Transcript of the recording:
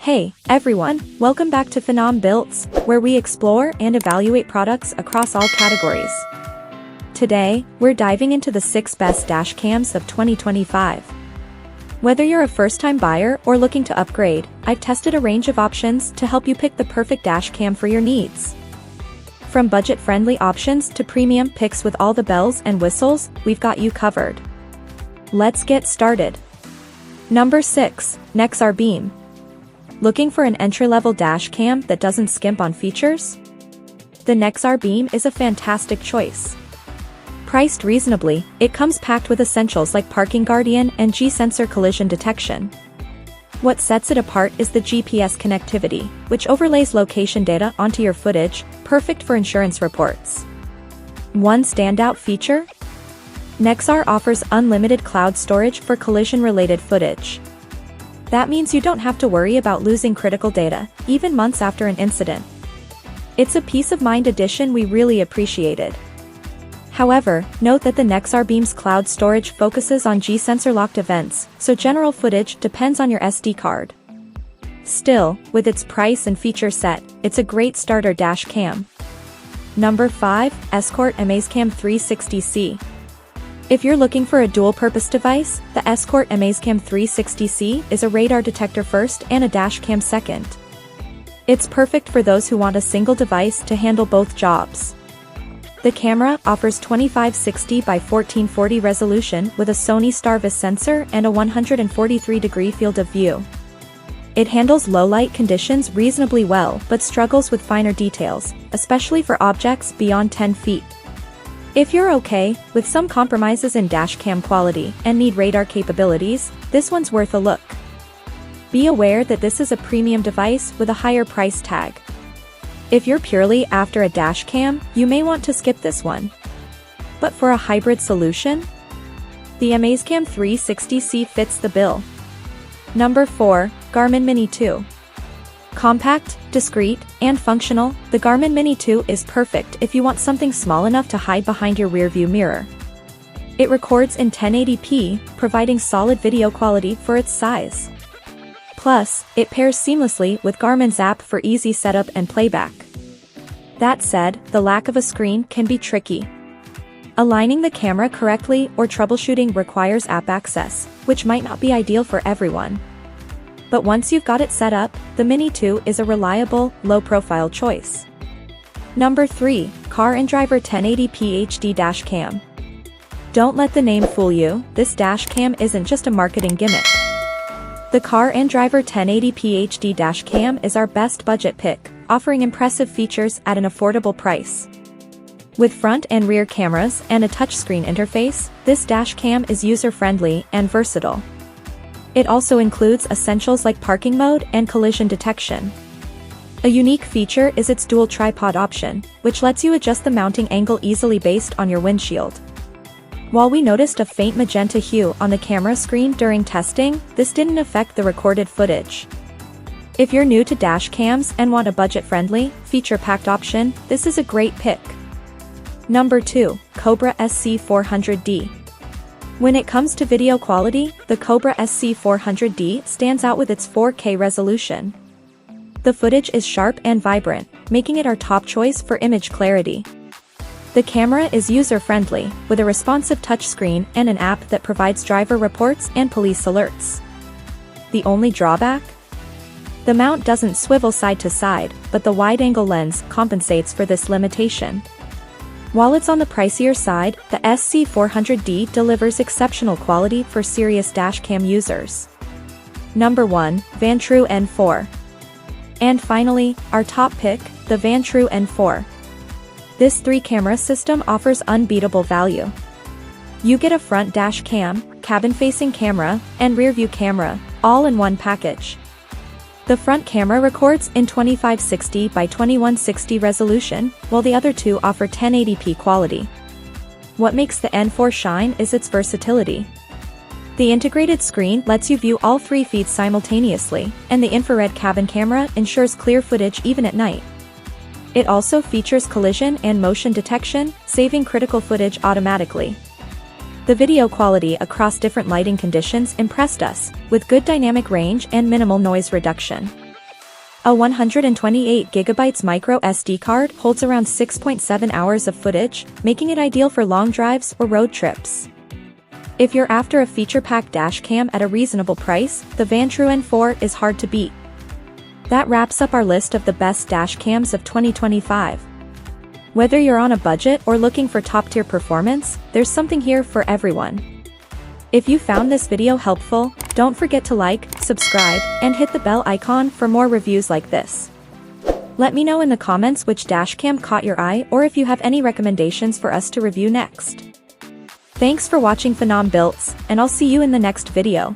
Hey, everyone, welcome back to Phenom Builts, where we explore and evaluate products across all categories. Today, we're diving into the 6 best dash cams of 2025. Whether you're a first-time buyer or looking to upgrade, I've tested a range of options to help you pick the perfect dash cam for your needs. From budget-friendly options to premium picks with all the bells and whistles, we've got you covered. Let's get started. Number 6, Nexar Beam. Looking for an entry-level dash cam that doesn't skimp on features? The Nexar Beam is a fantastic choice. Priced reasonably, it comes packed with essentials like parking guardian and G-sensor collision detection. What sets it apart is the GPS connectivity, which overlays location data onto your footage, perfect for insurance reports. One standout feature? Nexar offers unlimited cloud storage for collision-related footage. That means you don't have to worry about losing critical data, even months after an incident. It's a peace of mind addition we really appreciated. However, note that the Nexar Beam's cloud storage focuses on G-sensor locked events, so general footage depends on your SD card. Still, with its price and feature set, it's a great starter dash cam. Number 5, Escort AmazeCam 360C. If you're looking for a dual-purpose device, the Escort AmazeCam 360C is a radar detector first and a dash cam second. It's perfect for those who want a single device to handle both jobs. The camera offers 2560 by 1440 resolution with a Sony Starvis sensor and a 143-degree field of view. It handles low-light conditions reasonably well but struggles with finer details, especially for objects beyond 10 feet. If you're okay with some compromises in dashcam quality and need radar capabilities, this one's worth a look. Be aware that this is a premium device with a higher price tag. If you're purely after a dashcam, you may want to skip this one. But for a hybrid solution, the AmazeCam 360C fits the bill. Number 4, Garmin Mini 2. Compact, discreet, and functional, the Garmin Mini 2 is perfect if you want something small enough to hide behind your rearview mirror. It records in 1080p, providing solid video quality for its size. Plus, it pairs seamlessly with Garmin's app for easy setup and playback. That said, the lack of a screen can be tricky. Aligning the camera correctly or troubleshooting requires app access, which might not be ideal for everyone. But once you've got it set up, the Mini 2 is a reliable, low-profile choice. Number 3, Car and Driver 1080p HD Dash Cam. Don't let the name fool you, this dash cam isn't just a marketing gimmick. The Car and Driver 1080p HD Dash Cam is our best budget pick, offering impressive features at an affordable price. With front and rear cameras and a touchscreen interface, this dash cam is user-friendly and versatile. It also includes essentials like parking mode and collision detection. A unique feature is its dual tripod option, which lets you adjust the mounting angle easily based on your windshield. While we noticed a faint magenta hue on the camera screen during testing, this didn't affect the recorded footage. If you're new to dash cams and want a budget-friendly, feature-packed option, this is a great pick. Number 2, Cobra SC400D. When it comes to video quality, the Cobra SC400D stands out with its 4K resolution. The footage is sharp and vibrant, making it our top choice for image clarity. The camera is user-friendly, with a responsive touchscreen and an app that provides driver reports and police alerts. The only drawback? The mount doesn't swivel side to side, but the wide-angle lens compensates for this limitation. While it's on the pricier side, the SC400D delivers exceptional quality for serious dashcam users. Number 1, Vantrue N4. And finally, our top pick, the Vantrue N4. This 3-camera system offers unbeatable value. You get a front dash cam, cabin-facing camera, and rear-view camera, all in one package. The front camera records in 2560 by 2160 resolution, while the other two offer 1080p quality. What makes the N4 shine is its versatility. The integrated screen lets you view all 3 feeds simultaneously, and the infrared cabin camera ensures clear footage even at night. It also features collision and motion detection, saving critical footage automatically. The video quality across different lighting conditions impressed us, with good dynamic range and minimal noise reduction. A 128GB micro SD card holds around 6.7 hours of footage, making it ideal for long drives or road trips. If you're after a feature-packed dashcam at a reasonable price, the Vantru N4 is hard to beat. That wraps up our list of the best dashcams of 2025. Whether you're on a budget or looking for top-tier performance, there's something here for everyone. If you found this video helpful, don't forget to like, subscribe, and hit the bell icon for more reviews like this. Let me know in the comments which dashcam caught your eye or if you have any recommendations for us to review next. Thanks for watching Phenom Builts, and I'll see you in the next video.